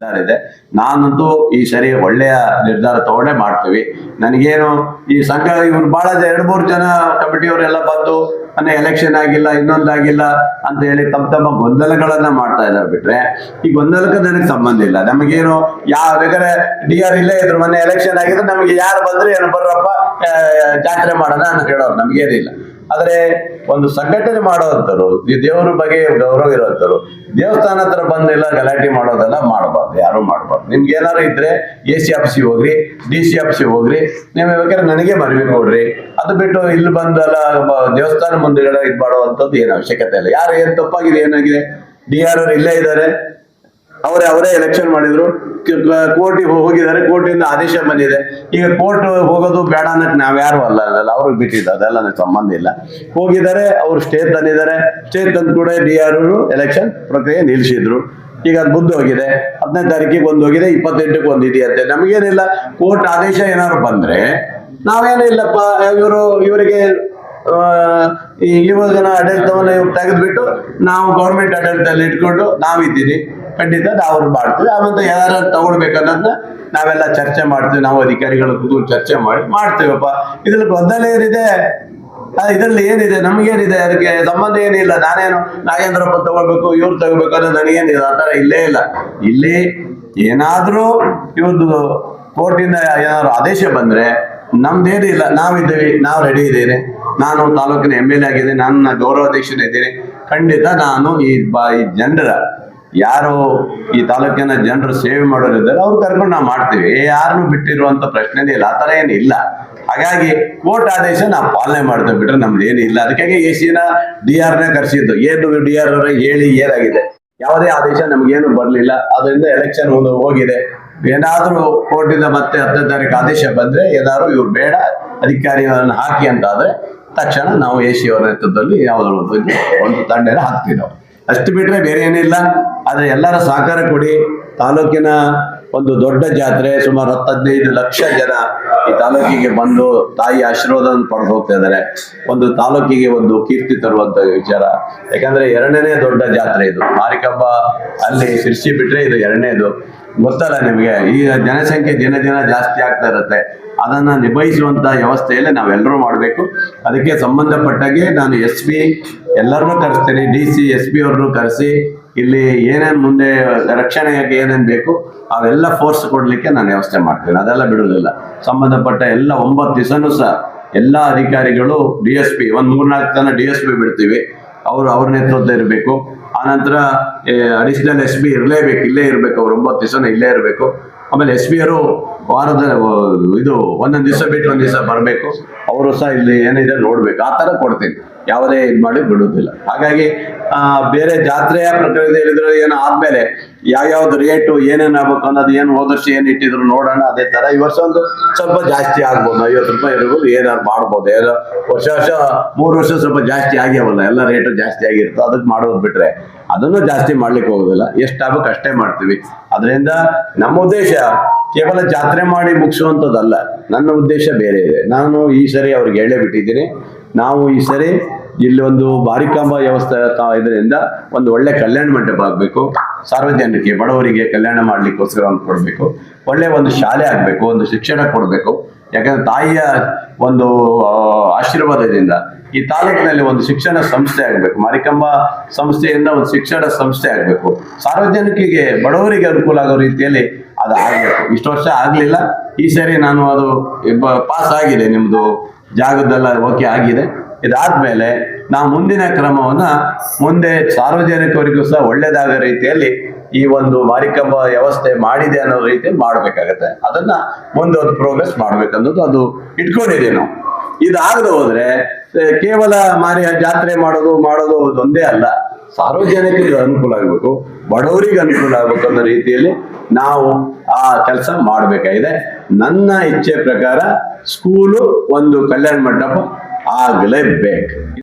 ಇದೆ. ನಾನಂತೂ ಈ ಸರಿ ಒಳ್ಳೆಯ ನಿರ್ಧಾರ ತಗೊಂಡೇ ಮಾಡ್ತೀವಿ. ನನಗೇನು ಈ ಸಂಘ ಇವ್ರು ಬಹಳ 2-3 ಜನ ಕಮಿಟಿಯವರೆಲ್ಲ ಬಂದು ಎಲೆಕ್ಷನ್ ಆಗಿಲ್ಲ ಇನ್ನೊಂದಾಗಿಲ್ಲ ಅಂತ ಹೇಳಿ ತಮ್ಮ ಗೊಂದಲಗಳನ್ನ ಮಾಡ್ತಾ ಇದ್ದಾರೆ ಬಿಟ್ರೆ ಈ ಗೊಂದಲಕ್ಕೆ ನನಗೆ ಸಂಬಂಧ ಇಲ್ಲ. ನಮಗೇನು ಬೇಕಾದ್ರೆ DR ಇಲ್ಲೇ ಇದ್ರು, ಮೊನ್ನೆ ಎಲೆಕ್ಷನ್ ಆಗಿದ್ರೆ ನಮಗೆ ಯಾರು ಬಂದ್ರೆ ಏನು ಬರ್ರಪ್ಪ ಜಾತ್ರೆ ಮಾಡೋಣ ಅಂತ ಹೇಳೋರು, ನಮ್ಗೇನಿಲ್ಲ. ಆದ್ರೆ ಒಂದು ಸಂಘಟನೆ ಮಾಡೋವಂಥವ್ರು, ಈ ದೇವ್ರ ಬಗ್ಗೆ ಗೌರವ ಇರೋಂಥವ್ರು ದೇವಸ್ಥಾನ ಹತ್ರ ಬಂದೆಲ್ಲ ಗಲಾಟೆ ಮಾಡೋದೆಲ್ಲ ಮಾಡಬಾರ್ದು, ಯಾರು ಮಾಡಬಾರ್ದು. ನಿಮ್ಗೆ ಏನಾರು ಇದ್ರೆ AC ಆಫೀಸಿಗೆ ಹೋಗ್ರಿ, DC ಆಫೀಸಿಗೆ ಹೋಗ್ರಿ, ನೀವು ಬೇಕಾದ್ರೆ ನನಗೆ ಮನವಿ ಕೊಡ್ರಿ. ಅದು ಬಿಟ್ಟು ಇಲ್ಲಿ ಬಂದೆಲ್ಲ ದೇವಸ್ಥಾನ ಮುಂದೆಗಡೆ ಇದು ಮಾಡುವಂಥದ್ದು ಏನು ಅವಶ್ಯಕತೆ ಇಲ್ಲ. ಯಾರು ಏನ್ ತಪ್ಪಾಗಿದೆ, ಏನಾಗಿದೆ? DR ಅವ್ರು ಇಲ್ಲೇ ಇದ್ದಾರೆ, ಅವರೇ ಎಲೆಕ್ಷನ್ ಮಾಡಿದ್ರು, ಕೋರ್ಟಿಗೆ ಹೋಗಿದ್ದಾರೆ, ಕೋರ್ಟಿಂದ ಆದೇಶ ಬಂದಿದೆ. ಈಗ ಕೋರ್ಟ್ ಹೋಗೋದು ಬೇಡ ಅನ್ನಕ್ಕೆ ನಾವ್ಯಾರು ಅಲ್ಲ, ಅವ್ರಿಗೆ ಬಿಟ್ಟಿದ್ದು, ಅದೆಲ್ಲ ನನಗೆ ಸಂಬಂಧ ಇಲ್ಲ. ಹೋಗಿದ್ದಾರೆ, ಅವ್ರು ಸ್ಟೇ ತಂದಿದ್ದಾರೆ, ಸ್ಟೇ ತಂದು ಕೂಡ DR ಅವರು ಎಲೆಕ್ಷನ್ ಪ್ರಕ್ರಿಯೆ ನಿಲ್ಲಿಸಿದ್ರು. ಈಗ ಅದು ಮುಂದೆ ಹೋಗಿದೆ, 15ನೇ ತಾರೀಕಿಗೆ ಒಂದು ಹೋಗಿದೆ, 28ಕ್ಕೆ ಒಂದು ಇದೆಯಂತೆ. ನಮಗೇನಿಲ್ಲ, ಕೋರ್ಟ್ ಆದೇಶ ಏನಾದ್ರು ಬಂದ್ರೆ ನಾವೇನಿಲ್ಲಪ್ಪ, ಇವರಿಗೆ ಇವಾಗ ಆಡಳಿತವನ್ನು ತೆಗೆದ್ಬಿಟ್ಟು ನಾವು ಗೌರ್ಮೆಂಟ್ ಆಡಳಿತದಲ್ಲಿ ಇಟ್ಕೊಂಡು ನಾವಿದ್ದೀವಿ, ಖಂಡಿತ ನಾವು ಮಾಡ್ತೀವಿ. ಆಮೇಲೆ ಯಾರು ತಗೊಳ್ಬೇಕನ್ನೋದನ್ನ ನಾವೆಲ್ಲ ಚರ್ಚೆ ಮಾಡ್ತೀವಿ, ನಾವು ಅಧಿಕಾರಿಗಳ ಕೂತ್ಕೊಂಡು ಚರ್ಚೆ ಮಾಡ್ತೀವಪ್ಪ. ಇದ್ರಲ್ಲಿ ಗೊಂದಲ ಏನಿದೆ, ಇದ್ರಲ್ಲಿ ಏನಿದೆ, ನಮ್ಗೇನಿದೆ, ಅದಕ್ಕೆ ಸಂಬಂಧ ಏನಿಲ್ಲ. ನಾನೇನು ನಾಗೇಂದ್ರಪ್ಪ ತಗೊಳ್ಬೇಕು, ಇವ್ರು ತಗೋಬೇಕು ಅನ್ನೋದು ನನಗೇನಿದೆ, ಆ ಥರ ಇಲ್ಲೇ ಇಲ್ಲ. ಇಲ್ಲಿ ಏನಾದ್ರೂ ಇವತ್ತು ಕೋರ್ಟಿಂದ ಏನಾದ್ರು ಆದೇಶ ಬಂದ್ರೆ ನಮ್ದೇನಿಲ್ಲ, ನಾವಿದ್ದೀವಿ, ನಾವು ರೆಡಿ ಇದ್ದೇನೆ. ನಾನು ತಾಲೂಕಿನ MLA ಆಗಿದೆ, ನನ್ನ ಗೌರವಾಧ್ಯಕ್ಷನಿದ್ದೀನಿ. ಖಂಡಿತ ನಾನು ಈ ಜನರ ಯಾರು ಈ ತಾಲೂಕಿನ ಜನರು ಸೇವೆ ಮಾಡೋರಿದ್ದಾರೆ ಅವ್ರು ಕರ್ಕೊಂಡು ನಾವು ಮಾಡ್ತೀವಿ. ಯಾರನ್ನು ಬಿಟ್ಟಿರುವಂತ ಪ್ರಶ್ನೆನೇ ಇಲ್ಲ, ಆ ಥರ ಏನಿಲ್ಲ. ಹಾಗಾಗಿ ಕೋರ್ಟ್ ಆದೇಶ ನಾವು ಪಾಲನೆ ಮಾಡ್ತೇವೆ ಬಿಟ್ರೆ ನಮ್ದು ಏನಿಲ್ಲ. ಅದಕ್ಕಾಗಿ AC-ನ DR-ನೇ ಕರೆಸಿದ್ದು. ಏನು DR ಅವರೇ ಹೇಳಿ ಏನಾಗಿದೆ, ಯಾವುದೇ ಆದೇಶ ನಮ್ಗೇನು ಬರಲಿಲ್ಲ. ಅದರಿಂದ ಎಲೆಕ್ಷನ್ ಒಂದು ಹೋಗಿದೆ. ಏನಾದ್ರೂ ಕೋರ್ಟಿಂದ ಮತ್ತೆ 10ನೇ ತಾರೀಕು ಆದೇಶ ಬಂದ್ರೆ ಏನಾದ್ರು ಇವ್ರು ಬೇಡ ಅಧಿಕಾರಿಗಳನ್ನು ಹಾಕಿ ಅಂತ ಆದ್ರೆ ತಕ್ಷಣ ನಾವು AC ಅವರ ನೇತೃತ್ವದಲ್ಲಿ ಯಾವುದಾದ್ರು ಒಂದು ತಂಡನ ಹಾಕ್ತೀವಿ ನಾವು. ಅಷ್ಟು ಬಿಟ್ರೆ ಬೇರೆ ಏನಿಲ್ಲ. ಆದ್ರೆ ಎಲ್ಲರ ಸಹಕಾರ ಕೊಡಿ. ತಾಲೂಕಿನ ಒಂದು ದೊಡ್ಡ ಜಾತ್ರೆ, ಸುಮಾರು 10-15 ಲಕ್ಷ ಜನ ಈ ತಾಲೂಕಿಗೆ ಬಂದು ತಾಯಿ ಆಶೀರ್ವಾದವನ್ನು ಪಡೆದು ಹೋಗ್ತಾ ಇದ್ದಾರೆ. ಒಂದು ತಾಲೂಕಿಗೆ ಒಂದು ಕೀರ್ತಿ ತರುವಂತ ವಿಚಾರ. ಯಾಕಂದ್ರೆ 2ನೇ ದೊಡ್ಡ ಜಾತ್ರೆ ಇದು. ಮಾರಿಕಂಬ ಅಲ್ಲಿ ಶಿರ್ಸಿ ಬಿಟ್ರೆ ಇದು 2ನೇದು. ಗೊತ್ತಲ್ಲ ನಿಮಗೆ, ಈ ಜನಸಂಖ್ಯೆ ದಿನ ಜಾಸ್ತಿ ಆಗ್ತಾ ಇರುತ್ತೆ. ಅದನ್ನ ನಿಭಾಯಿಸುವಂತ ವ್ಯವಸ್ಥೆಯಲ್ಲಿ ನಾವೆಲ್ಲರೂ ಮಾಡಬೇಕು. ಅದಕ್ಕೆ ಸಂಬಂಧಪಟ್ಟಾಗೆ ನಾನು SP ಎಲ್ಲರನ್ನೂ ಕರೆಸ್ತೇನೆ, DC SP ಅವ್ರನ್ನೂ ಕರೆಸಿ ಇಲ್ಲಿ ಏನೇನು ಮುಂದೆ ರಕ್ಷಣೆಗೆ ಏನೇನು ಬೇಕು ಅವೆಲ್ಲ ಫೋರ್ಸ್ ಕೊಡ್ಲಿಕ್ಕೆ ನಾನು ವ್ಯವಸ್ಥೆ ಮಾಡ್ತೇನೆ. ಅದೆಲ್ಲ ಬಿಡುವುದಿಲ್ಲ. ಸಂಬಂಧಪಟ್ಟ ಎಲ್ಲ 9 ದಿವಸನೂ ಸಹ ಎಲ್ಲ ಅಧಿಕಾರಿಗಳು DSP ಒಂದು 3-4 ಜನ DSP ಬಿಡ್ತೀವಿ, ಅವ್ರ ನೇತೃತ್ವ ಇರಬೇಕು. ಆನಂತರ ಅಡಿಷನಲ್ SP ಇರಲೇಬೇಕು, ಇಲ್ಲೇ ಇರಬೇಕು. ಅವ್ರು 9 ದಿವಸನ ಇಲ್ಲೇ ಇರಬೇಕು. ಆಮೇಲೆ SP ಅವರು ವಾರದ ಇದು ಒಂದೊಂದು ದಿವಸ ಬಿಟ್ಟು ಒಂದು ದಿವಸ ಬರಬೇಕು. ಅವರು ಸಹ ಇಲ್ಲಿ ಏನಿದೆ ನೋಡ್ಬೇಕು. ಆ ಥರ ಕೊಡ್ತೀನಿ, ಯಾವುದೇ ಇದು ಮಾಡಿ ಬಿಡುವುದಿಲ್ಲ. ಹಾಗಾಗಿ ಬೇರೆ ಜಾತ್ರೆಯ ಪ್ರಕ್ರಿಯೆ ಹೇಳಿದ್ರೆ ಏನು ಆದ್ಮೇಲೆ ಯಾವ್ಯಾವ್ದು ರೇಟು ಏನೇನು ಆಗ್ಬೇಕು ಅನ್ನೋದು ಏನು ಹೋದ ವರ್ಷ ಏನು ಇಟ್ಟಿದ್ರು ನೋಡೋಣ. ಅದೇ ತರ ಈ ವರ್ಷ ಒಂದು ಸ್ವಲ್ಪ ಜಾಸ್ತಿ ಆಗ್ಬೋದು, 50 ರೂಪಾಯಿ ಇರ್ಬೋದು, ಏನಾದ್ರು ಮಾಡ್ಬೋದು. ಏನೋ ವರ್ಷ 3 ವರ್ಷ ಸ್ವಲ್ಪ ಜಾಸ್ತಿ ಆಗ್ಯಾವಲ್ಲ, ಎಲ್ಲ ರೇಟು ಜಾಸ್ತಿ ಆಗಿರುತ್ತೆ. ಅದಕ್ಕೆ ಮಾಡೋದು ಬಿಟ್ರೆ ಅದನ್ನು ಜಾಸ್ತಿ ಮಾಡ್ಲಿಕ್ಕೆ ಹೋಗೋದಿಲ್ಲ. ಎಷ್ಟಾಗಬೇಕು ಅಷ್ಟೇ ಮಾಡ್ತೀವಿ. ಅದರಿಂದ ನಮ್ಮ ಉದ್ದೇಶ ಕೇವಲ ಜಾತ್ರೆ ಮಾಡಿ ಮುಗಿಸುವಂಥದ್ದಲ್ಲ. ನನ್ನ ಉದ್ದೇಶ ಬೇರೆ ಇದೆ. ನಾನು ಈ ಸರಿ ಅವ್ರಿಗೆ ಹೇಳೇ ಬಿಟ್ಟಿದ್ದೀನಿ, ನಾವು ಈ ಸರಿ ಇಲ್ಲಿ ಒಂದು ಮಾರಿಕಾಂಬ ವ್ಯವಸ್ಥೆ ಇದರಿಂದ ಒಂದು ಒಳ್ಳೆ ಕಲ್ಯಾಣ ಮಂಟಪ ಆಗಬೇಕು. ಸಾರ್ವಜನಿಕರಿಗೆ ಬಡವರಿಗೆ ಕಲ್ಯಾಣ ಮಾಡ್ಲಿಕ್ಕೋಸ್ಕರ ಒಂದು ಕೊಡಬೇಕು. ಒಳ್ಳೆ ಒಂದು ಶಾಲೆ ಆಗಬೇಕು, ಒಂದು ಶಿಕ್ಷಣ ಕೊಡಬೇಕು. ಯಾಕಂದ್ರೆ ತಾಯಿಯ ಒಂದು ಆಶೀರ್ವಾದದಿಂದ ಈ ತಾಲೂಕಿನಲ್ಲಿ ಒಂದು ಶಿಕ್ಷಣ ಸಂಸ್ಥೆ ಆಗಬೇಕು. ಮಾರಿಕಾಂಬ ಸಂಸ್ಥೆಯಿಂದ ಒಂದು ಶಿಕ್ಷಣ ಸಂಸ್ಥೆ ಆಗಬೇಕು. ಸಾರ್ವಜನಿಕರಿಗೆ ಬಡವರಿಗೆ ಅನುಕೂಲ ಆಗೋ ರೀತಿಯಲ್ಲಿ ಅದು ಆಗಬೇಕು. ಇಷ್ಟು ವರ್ಷ ಆಗಲಿಲ್ಲ. ಈ ಸರಿ ನಾನು ಅದು ಪಾಸ್ ಆಗಿದೆ, ನಿಮ್ಮದು ಜಾಗದೆಲ್ಲ ಓಕೆ ಆಗಿದೆ. ಇದಾದ್ಮೇಲೆ ನಾವು ಮುಂದಿನ ಕ್ರಮವನ್ನ ಮುಂದೆ ಸಾರ್ವಜನಿಕರಿಗೂ ಸಹ ಒಳ್ಳೇದಾಗೋ ರೀತಿಯಲ್ಲಿ ಈ ಒಂದು ಮಾರಿಕಾಂಬ ವ್ಯವಸ್ಥೆ ಮಾಡಿದೆ ಅನ್ನೋ ರೀತಿಯಲ್ಲಿ ಮಾಡ್ಬೇಕಾಗತ್ತೆ. ಅದನ್ನ ಮುಂದೆ ಒಂದು ಪ್ರೋಗ್ರೆಸ್ ಮಾಡ್ಬೇಕನ್ನೋದು ಅದು ಇಟ್ಕೊಂಡಿದ್ದೀವಿ ನಾವು. ಇದಾಗದೆ ಹೋದ್ರೆ ಕೇವಲ ಜಾತ್ರೆ ಮಾಡೋದು ಒಂದೇ ಅಲ್ಲ, ಸಾರ್ವಜನಿಕರಿಗೆ ಅನುಕೂಲ ಆಗಬೇಕು, ಬಡವರಿಗೆ ಅನುಕೂಲ ಆಗ್ಬೇಕು ಅನ್ನೋ ರೀತಿಯಲ್ಲಿ ನಾವು ಆ ಕೆಲಸ ಮಾಡಬೇಕಾಗಿದೆ. ನನ್ನ ಇಚ್ಛೆ ಪ್ರಕಾರ ಸ್ಕೂಲು ಒಂದು ಕಲ್ಯಾಣ ಮಂಟಪ ಆಗಲೇಬೇಕು.